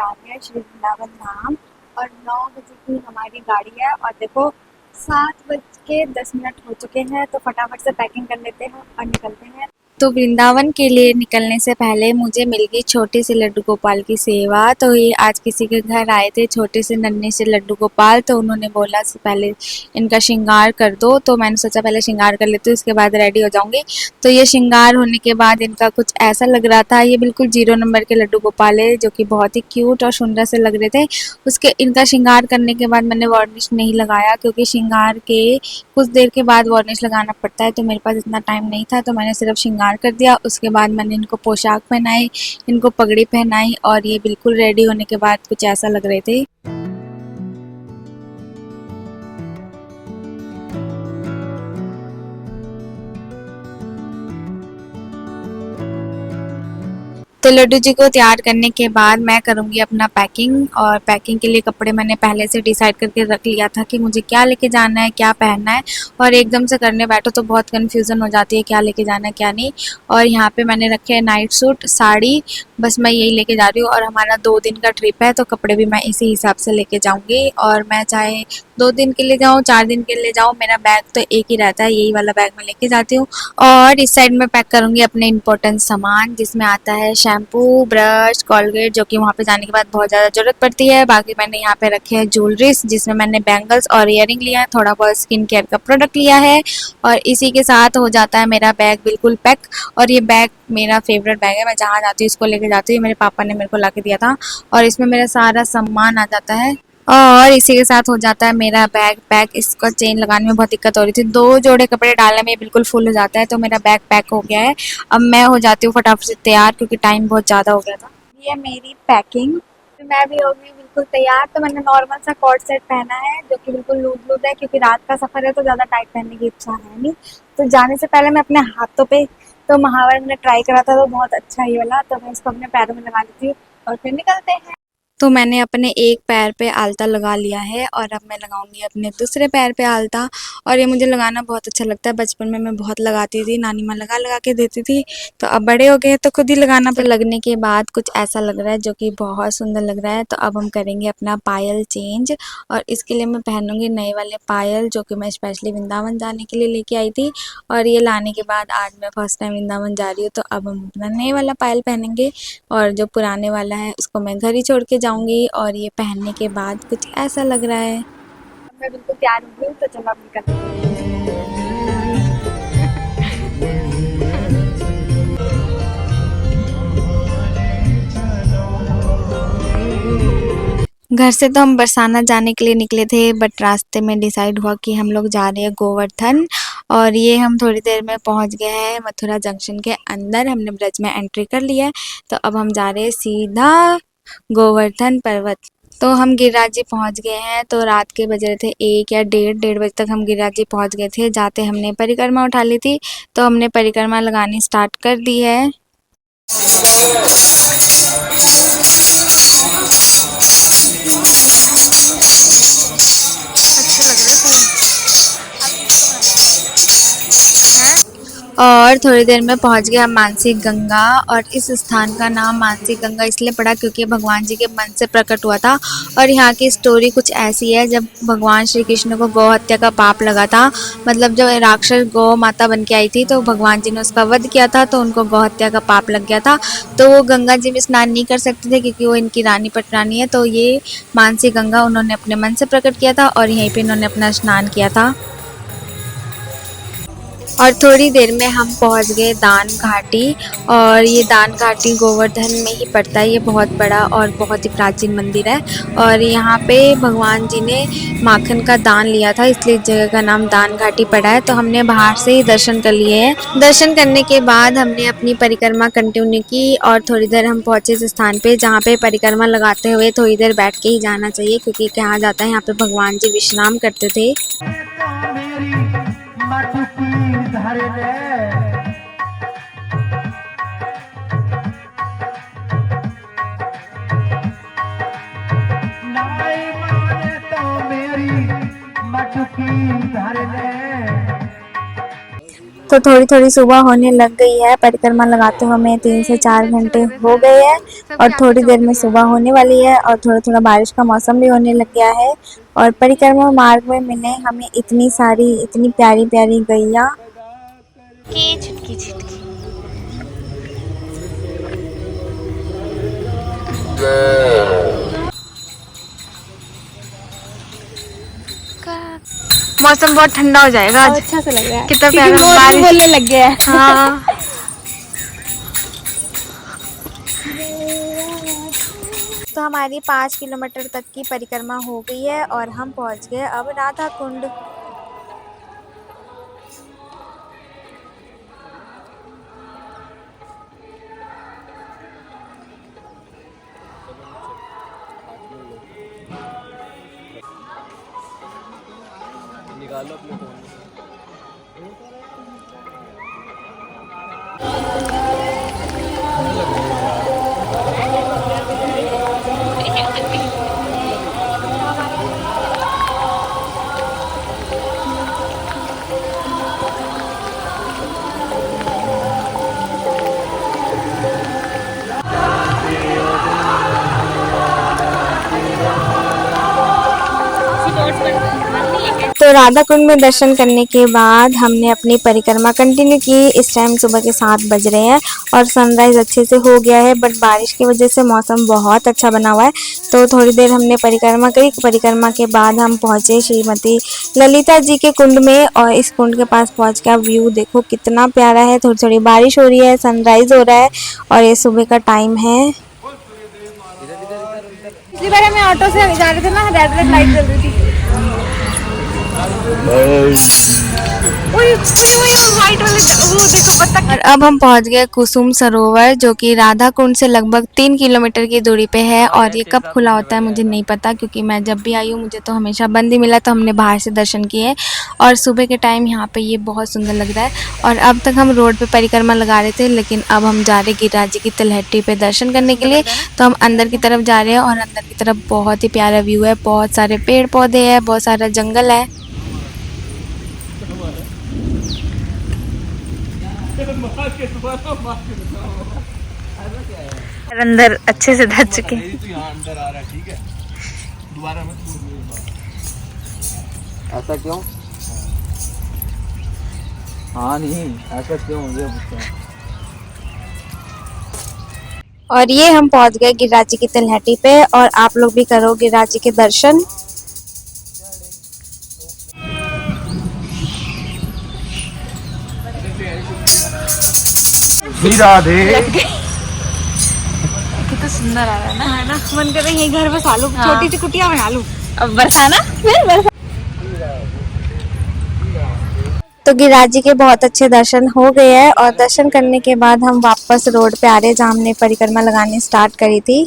जा रहे हैं श्री वृंदावन धाम और 9 बजे की हमारी गाड़ी है और देखो 7 बज के 10 मिनट हो चुके हैं तो फटाफट से पैकिंग कर लेते हैं और निकलते हैं। तो वृंदावन के लिए निकलने से पहले मुझे मिल गई छोटे से लड्डू गोपाल की सेवा। तो ये आज किसी के घर आए थे छोटे से नन्हे से लड्डू गोपाल, तो उन्होंने बोला से पहले इनका श्रृंगार कर दो, तो मैंने सोचा पहले श्रृंगार कर लेती हूँ उसके बाद रेडी हो जाऊंगी। तो ये श्रृंगार होने के बाद इनका कुछ ऐसा लग रहा था, ये बिल्कुल 0 नंबर के लड्डू गोपाल है जो कि बहुत ही क्यूट और सुंदर से लग रहे थे। उसके इनका श्रृंगार करने के बाद मैंने वार्निश नहीं लगाया क्योंकि श्रृंगार के कुछ देर के बाद वार्निश लगाना पड़ता है, तो मेरे पास इतना टाइम नहीं था, तो मैंने सिर्फ श्रृंगार कर दिया। उसके बाद मैंने इनको पोशाक पहनाई, इनको पगड़ी पहनाई और ये बिल्कुल रेडी होने के बाद कुछ ऐसा लग रहे थे। तो लड्डू जी को तैयार करने के बाद मैं करूँगी अपना पैकिंग, और पैकिंग के लिए कपड़े मैंने पहले से डिसाइड करके रख लिया था कि मुझे क्या लेके जाना है क्या पहनना है, और एकदम से करने बैठो तो बहुत कन्फ्यूज़न हो जाती है क्या लेके जाना है क्या नहीं। और यहाँ पे मैंने रखे हैं नाइट सूट साड़ी, बस मैं यही लेके जा रही हूँ। और हमारा 2 दिन का ट्रिप है तो कपड़े भी मैं इसी हिसाब से लेके जाऊँगी, और मैं चाहे 2 दिन के लिए जाऊँ 4 दिन के लिए जाऊँ, मेरा बैग तो एक ही रहता है, यही वाला बैग मैं लेके जाती हूँ। और इस साइड में पैक करूँगी अपने इम्पोर्टेंट सामान जिसमें आता है शैम्पू, ब्रश, कोलगेट, जो कि वहाँ पे जाने के बाद बहुत ज़्यादा ज़रूरत पड़ती है। बाकी मैंने यहाँ पे रखे हैं ज्वेलरीज जिसमें मैंने बैंगल्स और इयररिंग लिया है, थोड़ा बहुत स्किन केयर का प्रोडक्ट लिया है, और इसी के साथ हो जाता है मेरा बैग बिल्कुल पैक। और ये बैग मेरा फेवरेट बैग है, मैं जहाँ जाती हूँ इसको लेके जाती हूँ, मेरे पापा ने मेरे को ला के दिया था, और इसमें मेरा सारा सामान आ जाता है। और इसी के साथ हो जाता है मेरा बैग पैक। इसका चेन लगाने में बहुत दिक्कत हो रही थी, 2 जोड़े कपड़े डालने में बिल्कुल फुल हो जाता है, तो मेरा बैग पैक हो गया है। अब मैं हो जाती हूँ फटाफट से तैयार क्योंकि टाइम बहुत ज़्यादा हो गया था। ये मेरी पैकिंग, तो मैं भी हो गई बिल्कुल तैयार। तो मैंने नॉर्मल सा कॉर्ड सेट पहना है जो कि बिल्कुल लूज लूज है क्योंकि रात का सफ़र है तो ज़्यादा टाइट पहनने की इच्छा है नहीं। तो जाने से पहले मैं अपने हाथों पे तो महावर मैंने ट्राई करा था तो बहुत अच्छा ही वाला, तो मैं इसको अपने पैरों में लगा लेती हूँ और फिर निकलते हैं। तो मैंने अपने एक पैर पे आलता लगा लिया है और अब मैं लगाऊंगी अपने दूसरे पैर पे आलता, और ये मुझे लगाना बहुत अच्छा लगता है। बचपन में मैं बहुत लगाती थी, नानी माँ लगा लगा के देती थी, तो अब बड़े हो गए तो खुद ही लगाना पे लगने के बाद कुछ ऐसा लग रहा है जो कि बहुत सुंदर लग रहा है। तो अब हम करेंगे अपना पायल चेंज, और इसके लिए मैं पहनूंगी नए वाले पायल जो कि मैं स्पेशली वृंदावन जाने के लिए लेके आई थी, और ये लाने के बाद आज मैं फर्स्ट टाइम वृंदावन जा रही हूँ, तो अब हम अपना नए वाला पायल पहनेंगे, और जो पुराने वाला है उसको मैं घर ही छोड़ के जाऊंगी। और ये पहनने के बाद कुछ ऐसा लग रहा है। मैं बिल्कुल तैयार हो गई, तो चलो अब निकलते हैं। घर से तो हम बरसाना जाने के लिए निकले थे, बट रास्ते में डिसाइड हुआ कि हम लोग जा रहे हैं गोवर्धन, और ये हम थोड़ी देर में पहुंच गए हैं मथुरा जंक्शन के अंदर। हमने ब्रज में एंट्री कर लिया है, तो अब हम जा रहे हैं सीधा गोवर्धन पर्वत। तो हम गिरिराज जी पहुँच गए हैं, तो रात के बज रहे थे 1 या डेढ़ बजे तक हम गिरिराज जी पहुँच गए थे। जाते हमने परिक्रमा उठा ली थी, तो हमने परिक्रमा लगानी स्टार्ट कर दी है। और थोड़ी देर में पहुंच गए हम मानसी गंगा, और इस स्थान का नाम मानसी गंगा इसलिए पड़ा क्योंकि भगवान जी के मन से प्रकट हुआ था। और यहाँ की स्टोरी कुछ ऐसी है, जब भगवान श्री कृष्ण को गौ हत्या का पाप लगा था, मतलब जब राक्षस गौ माता बन के आई थी तो भगवान जी ने उसका वध किया था, तो उनको गौ हत्या का पाप लग गया था, तो वो गंगा जी में स्नान नहीं कर सकते थे क्योंकि वो इनकी रानी पटरानी है। तो ये मानसी गंगा उन्होंने अपने मन से प्रकट किया था और यहीं पर इन्होंने अपना स्नान किया था। और थोड़ी देर में हम पहुंच गए दान घाटी, और ये दान घाटी गोवर्धन में ही पड़ता है। ये बहुत बड़ा और बहुत ही प्राचीन मंदिर है, और यहाँ पे भगवान जी ने माखन का दान लिया था, इसलिए इस जगह का नाम दान घाटी पड़ा है। तो हमने बाहर से ही दर्शन कर लिए हैं। दर्शन करने के बाद हमने अपनी परिक्रमा कंटिन्यू की, और थोड़ी देर हम पहुंचे इस स्थान पे जहाँ पे परिक्रमा लगाते हुए थोड़ी देर बैठ के ही जाना चाहिए क्योंकि कहा जाता है यहाँ पे भगवान जी विश्राम करते थे। तो थोड़ी थोड़ी सुबह होने लग गई है। परिक्रमा लगाते हुए हमें 3 से 4 घंटे हो गए हैं और थोड़ी देर में सुबह होने वाली है और थोड़ा थोड़ा बारिश का मौसम भी होने लग गया है। और परिक्रमा मार्ग में मिले हमें इतनी सारी इतनी प्यारी प्यारी गैया की छुटकी छुटकी। मौसम बहुत ठंडा हो जाएगा आज। अच्छा सा लग रहा है। कितना प्यारा बारिश बोलने लग गया है। हाँ। तो हमारी 5 किलोमीटर तक की परिक्रमा हो गई है और हम पहुंच गए अब राधा कुंड। निकालो अपने फोन। तो राधा कुंड में दर्शन करने के बाद हमने अपनी परिक्रमा कंटिन्यू की। इस टाइम सुबह के 7 बज रहे हैं और सनराइज अच्छे से हो गया है, बट बारिश की वजह से मौसम बहुत अच्छा बना हुआ है। तो थोड़ी देर हमने परिक्रमा करी। परिक्रमा के बाद हम पहुंचे श्रीमती ललिता जी के कुंड में और इस कुंड के पास पहुंच के व्यू देखो कितना प्यारा है। थोड़ी थोड़ी बारिश हो रही है, सनराइज हो रहा है और ये सुबह का टाइम है। पिछली बार हमें ऑटो से जा रहे थे ना, रेड रेड लाइट जल रही थी। और अब हम पहुंच गए कुसुम सरोवर जो कि राधा कुंड से लगभग 3 किलोमीटर की दूरी पे है। और ये कब खुला होता है मुझे नहीं पता, क्योंकि मैं जब भी आई हूँ मुझे तो हमेशा बंद ही मिला, तो हमने बाहर से दर्शन किए। और सुबह के टाइम यहाँ पे ये बहुत सुंदर लग रहा है। और अब तक हम रोड पे परिक्रमा लगा रहे थे, लेकिन अब हम जा रहे गिरिराज जी की तलहटी पे दर्शन करने के लिए। तो हम अंदर की तरफ जा रहे हैं और अंदर की तरफ बहुत ही प्यारा व्यू है, बहुत सारे पेड़ पौधे है, बहुत सारा जंगल है। अंदर अच्छे से धर चुके हैं। ऐसा क्यों? हाँ नहीं, ऐसा क्यों मुझे? और ये हम पहुंच गए गिरिराज जी की तलहटी पे और आप लोग भी करो गिरिराज जी के दर्शन। राधे कितना सुंदर आ रहा है ना, है ना? मन कर रहा है यही घर बसा लूं, छोटी सी कुटिया बना लूं। अब बरसाना फिर बरसा। तो गिरिराज जी के बहुत अच्छे दर्शन हो गए हैं और दर्शन करने के बाद हम वापस रोड पे आ रहे हैं जहाँ हमने परिक्रमा लगानी स्टार्ट करी थी।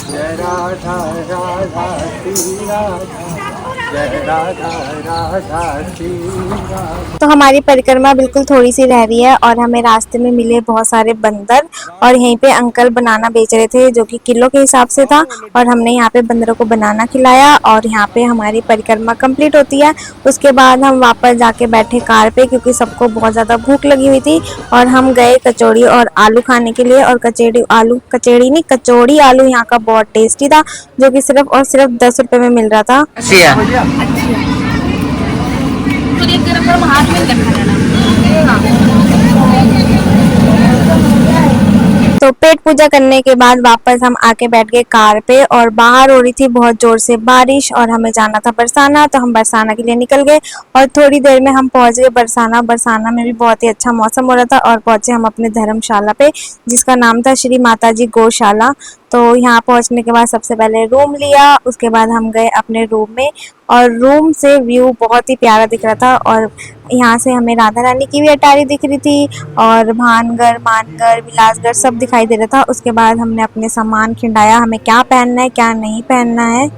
जय राधा राधा श्री राधा, जय राधा राधा श्री राधा। तो हमारी परिक्रमा बिल्कुल थोड़ी सी रह रही है और हमें रास्ते में मिले बहुत सारे बंदर और यहीं पे अंकल बनाना बेच रहे थे जो कि किलो के हिसाब से था और हमने यहाँ पे बंदरों को बनाना खिलाया और यहाँ पे हमारी परिक्रमा कंप्लीट होती है। उसके बाद हम वापस जाके बैठे कार पे क्योंकि सबको बहुत ज़्यादा भूख लगी हुई थी और हम गए कचौड़ी और आलू खाने के लिए। और कचौड़ी नहीं कचौड़ी आलू यहाँ का बहुत टेस्टी था जो कि सिर्फ और सिर्फ 10 रुपए में मिल रहा था। तो पेट पूजा करने के बाद वापस हम आके बैठ गए कार पे और बाहर हो रही थी बहुत जोर से बारिश और हमें जाना था बरसाना, तो हम बरसाना के लिए निकल गए और थोड़ी देर में हम पहुंच गए बरसाना। बरसाना में भी बहुत ही अच्छा मौसम हो रहा था और पहुंचे हम अपने धर्मशाला पे जिसका नाम था श्री माता जी गौशाला। तो यहाँ पहुंचने के बाद सबसे पहले रूम लिया, उसके बाद हम गए अपने रूम में और रूम से व्यू बहुत ही प्यारा दिख रहा था और यहाँ से हमें राधा रानी की भी अटारी दिख रही थी और भानगढ़ मानगढ़ विलासगढ़ सब दिखाई दे रहा था। उसके बाद हमने अपने सामान खिंडाया, हमें क्या पहनना है क्या नहीं पहनना है।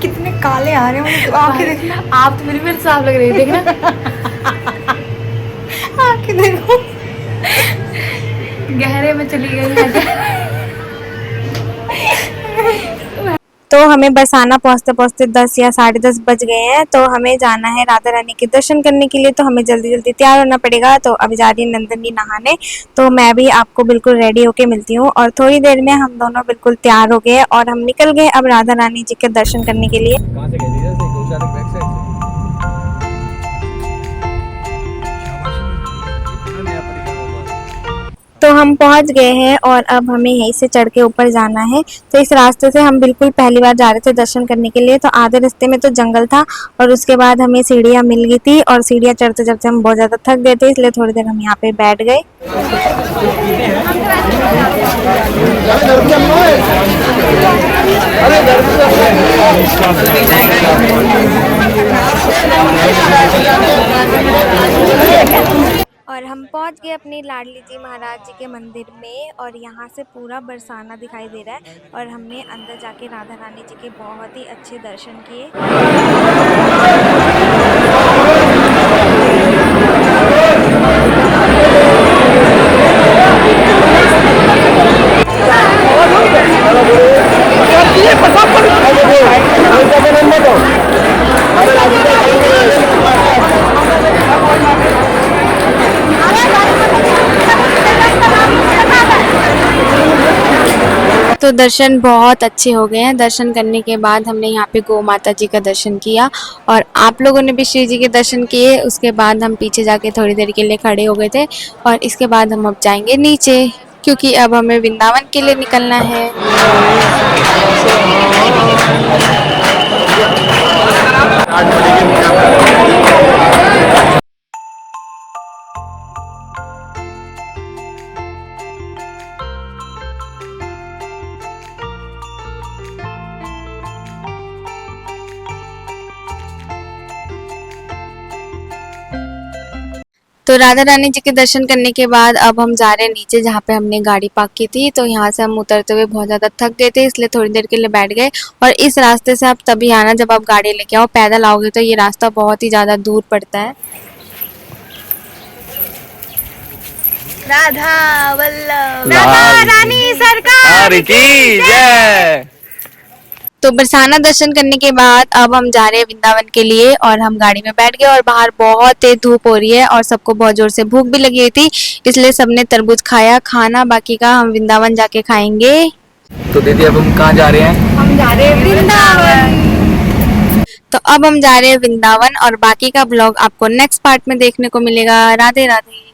कितने काले आ रहे हैं, आंखें देखना, आप तो मेरी साफ लग रही है, देखना आंखें देखो गहरे में चली गई है। तो हमें बरसाना पहुंचते पहुंचते 10 या 10:30 बज गए हैं। तो हमें जाना है राधा रानी के दर्शन करने के लिए, तो हमें जल्दी जल्दी तैयार होना पड़ेगा। तो अभी जा रही है नंदनी नहाने, तो मैं भी आपको बिल्कुल रेडी होके मिलती हूँ। और थोड़ी देर में हम दोनों बिल्कुल तैयार हो गए और हम निकल गए अब राधा रानी जी के दर्शन करने के लिए। कहाँ से गई थी? इधर से, गौशाला के बैक साइड से। तो हम पहुंच गए हैं और अब हमें यहीं से चढ़ के ऊपर जाना है। तो इस रास्ते से हम बिल्कुल पहली बार जा रहे थे दर्शन करने के लिए। तो आधे रास्ते में तो जंगल था और उसके बाद हमें सीढ़ियाँ मिल गई थी और सीढ़ियाँ चढ़ते चढ़ते हम बहुत ज़्यादा थक गए थे, इसलिए थोड़ी देर हम यहाँ पे बैठ गए। और हम पहुंच गए अपनी लाडली जी महाराज जी के मंदिर में और यहाँ से पूरा बरसाना दिखाई दे रहा है। और हमने अंदर जाके राधा रानी जी के बहुत ही अच्छे दर्शन किए। तो दर्शन बहुत अच्छे हो गए हैं। दर्शन करने के बाद हमने यहाँ पे गौ माता जी का दर्शन किया और आप लोगों ने भी श्री जी के दर्शन किए। उसके बाद हम पीछे जाके थोड़ी देर के लिए खड़े हो गए थे और इसके बाद हम अब जाएंगे नीचे, क्योंकि अब हमें वृंदावन के लिए निकलना है। तो राधा रानी जी के दर्शन करने के बाद अब हम जा रहे हैं नीचे, जहाँ पे हमने गाड़ी पार्क की थी। तो यहाँ से हम उतरते हुए बहुत ज़्यादा थक गए थे, इसलिए थोड़ी देर के लिए बैठ गए। और इस रास्ते से आप तभी आना जब आप गाड़ी लेके आओ, पैदल आओगे तो ये रास्ता बहुत ही ज़्यादा दूर पड़ता है। राधा वल्लभ राधा रानी सरकार की जय। तो बरसाना दर्शन करने के बाद अब हम जा रहे हैं वृंदावन के लिए और हम गाड़ी में बैठ गए और बाहर बहुत तेज धूप हो रही है और सबको बहुत जोर से भूख भी लगी हुई थी, इसलिए सबने तरबूज खाया। खाना बाकी का हम वृंदावन जाके खाएंगे। तो दीदी अब हम कहाँ जा रहे हैं? हम जा रहे हैं वृंदावन। तो अब हम जा रहे हैं वृंदावन और बाकी का ब्लॉग आपको नेक्स्ट पार्ट में देखने को मिलेगा। राधे राधे।